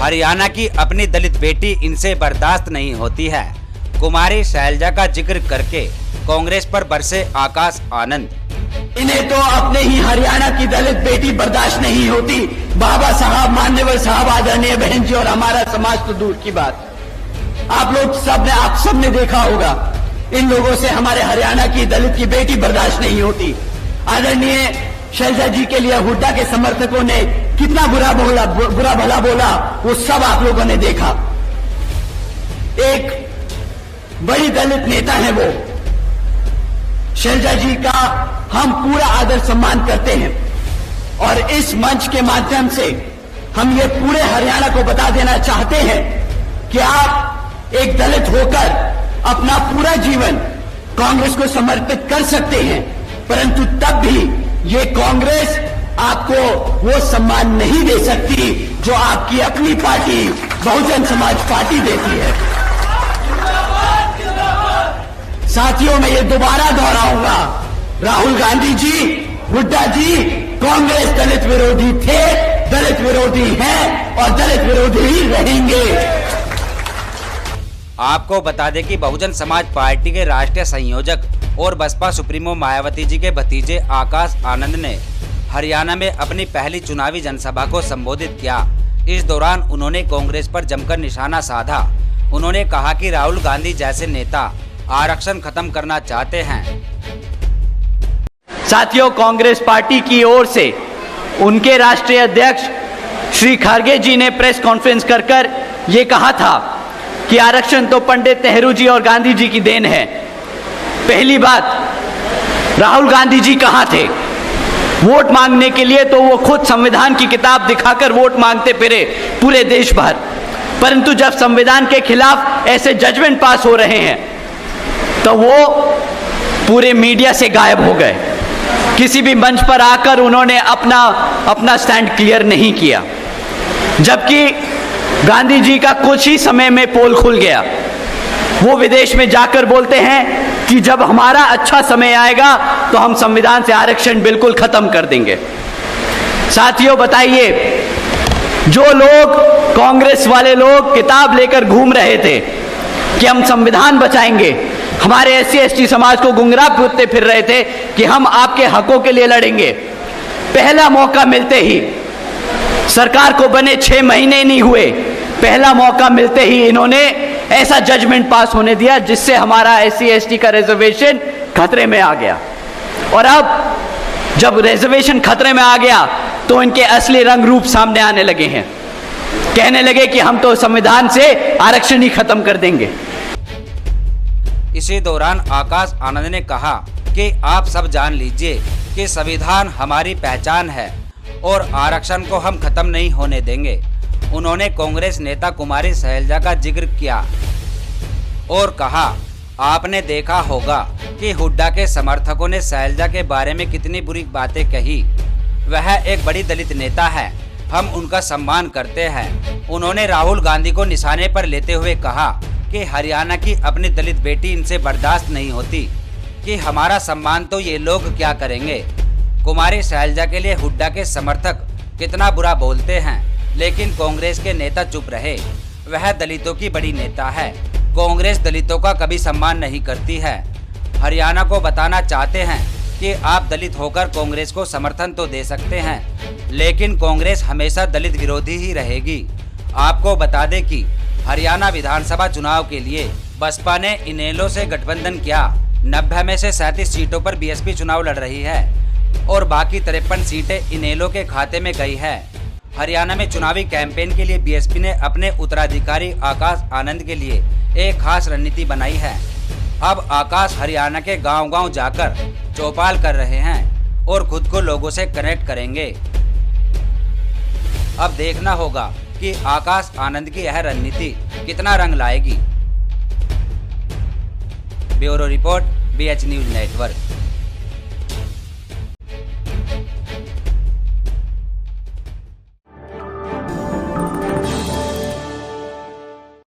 हरियाणा की अपनी दलित बेटी इनसे बर्दाश्त नहीं होती है। कुमारी शैलजा का जिक्र करके कांग्रेस पर बरसे आकाश आनंद। इन्हें तो अपने ही हरियाणा की दलित बेटी बर्दाश्त नहीं होती। बाबा साहब, मान्यवर साहब, आदरणीय बहन जी और हमारा समाज तो दूर की बात। आप सबने देखा होगा, इन लोगों से हमारे हरियाणा की दलित की बेटी बर्दाश्त नहीं होती। आदरणीय शैलजा जी के लिए हुड्डा के समर्थकों ने कितना बुरा भला बोला, वो सब आप लोगों ने देखा। एक बड़ी दलित नेता है वो। शैलजा जी का हम पूरा आदर सम्मान करते हैं और इस मंच के माध्यम से हम ये पूरे हरियाणा को बता देना चाहते हैं कि आप एक दलित होकर अपना पूरा जीवन कांग्रेस को समर्पित कर सकते हैं, परंतु तब भी ये कांग्रेस आपको वो सम्मान नहीं दे सकती जो आपकी अपनी पार्टी बहुजन समाज पार्टी देती है। साथियों, मैं ये दोबारा दोहराऊंगा, राहुल गांधी जी, हुड्डा जी कांग्रेस दलित विरोधी थे, दलित विरोधी हैं और दलित विरोधी ही रहेंगे। आपको बता दें कि बहुजन समाज पार्टी के राष्ट्रीय संयोजक और बसपा सुप्रीमो मायावती जी के भतीजे आकाश आनंद ने हरियाणा में अपनी पहली चुनावी जनसभा को संबोधित किया। इस दौरान उन्होंने कांग्रेस पर जमकर निशाना साधा। उन्होंने कहा कि राहुल गांधी जैसे नेता आरक्षण खत्म करना चाहते हैं। साथियों, कांग्रेस पार्टी की ओर से उनके राष्ट्रीय अध्यक्ष श्री खड़गे जी ने प्रेस कॉन्फ्रेंस कर ये कहा था कि आरक्षण तो पंडित नेहरू जी और गांधी जी की देन है। पहली बात, राहुल गांधी जी कहां थे? वोट मांगने के लिए तो वो खुद संविधान की किताब दिखाकर वोट मांगते फिरे पूरे देश भर, परंतु जब संविधान के खिलाफ ऐसे जजमेंट पास हो रहे हैं तो वो पूरे मीडिया से गायब हो गए। किसी भी मंच पर आकर उन्होंने अपना स्टैंड क्लियर नहीं किया, जबकि गांधी जी का कुछ ही समय में पोल खुल गया। वो विदेश में जाकर बोलते हैं कि जब हमारा अच्छा समय आएगा तो हम संविधान से आरक्षण बिल्कुल खत्म कर देंगे। साथियों, बताइए, जो लोग कांग्रेस वाले लोग किताब लेकर घूम रहे थे कि हम संविधान बचाएंगे, हमारे SC ST समाज को गुमराह करते फिर रहे थे कि हम आपके हकों के लिए लड़ेंगे, पहला मौका मिलते ही, सरकार को बने 6 महीने नहीं हुए, पहला मौका मिलते ही इन्होंने ऐसा जजमेंट पास होने दिया जिससे हमारा SC ST का रिजर्वेशन खतरे में आ गया। और अब जब रिजर्वेशन खतरे में आ गया तो इनके असली रंग रूप सामने आने लगे हैं। कहने लगे कि हम तो संविधान से आरक्षण ही खत्म कर देंगे। इसी दौरान आकाश आनंद ने कहा कि आप सब जान लीजिए कि संविधान हमारी पहचान है और आरक्षण को हम खत्म नहीं होने देंगे। उन्होंने कांग्रेस नेता कुमारी शैलजा का जिक्र किया और कहा, आपने देखा होगा कि हुड्डा के समर्थकों ने शैलजा के बारे में कितनी बुरी बातें कही। वह एक बड़ी दलित नेता है, हम उनका सम्मान करते हैं। उन्होंने राहुल गांधी को निशाने पर लेते हुए कहा कि हरियाणा की अपनी दलित बेटी इनसे बर्दाश्त नहीं होती कि हमारा सम्मान तो ये लोग क्या करेंगे। कुमारी शैलजा के लिए हुड्डा के समर्थक कितना बुरा बोलते हैं, लेकिन कांग्रेस के नेता चुप रहे। वह दलितों की बड़ी नेता है। कांग्रेस दलितों का कभी सम्मान नहीं करती है। हरियाणा को बताना चाहते हैं कि आप दलित होकर कांग्रेस को समर्थन तो दे सकते हैं, लेकिन कांग्रेस हमेशा दलित विरोधी ही रहेगी। आपको बता दें कि हरियाणा विधानसभा चुनाव के लिए बसपा ने इनेलो से गठबंधन किया। 90 में से 37 सीटों पर बीएसपी चुनाव लड़ रही है और बाकी 53 सीटें इनेलो के खाते में गई है। हरियाणा में चुनावी कैंपेन के लिए बीएसपी ने अपने उत्तराधिकारी आकाश आनंद के लिए एक खास रणनीति बनाई है। अब आकाश हरियाणा के गांव-गांव जाकर चौपाल कर रहे हैं और खुद को लोगों से कनेक्ट करेंगे। अब देखना होगा कि आकाश आनंद की यह रणनीति कितना रंग लाएगी। Bureau report, BH news network.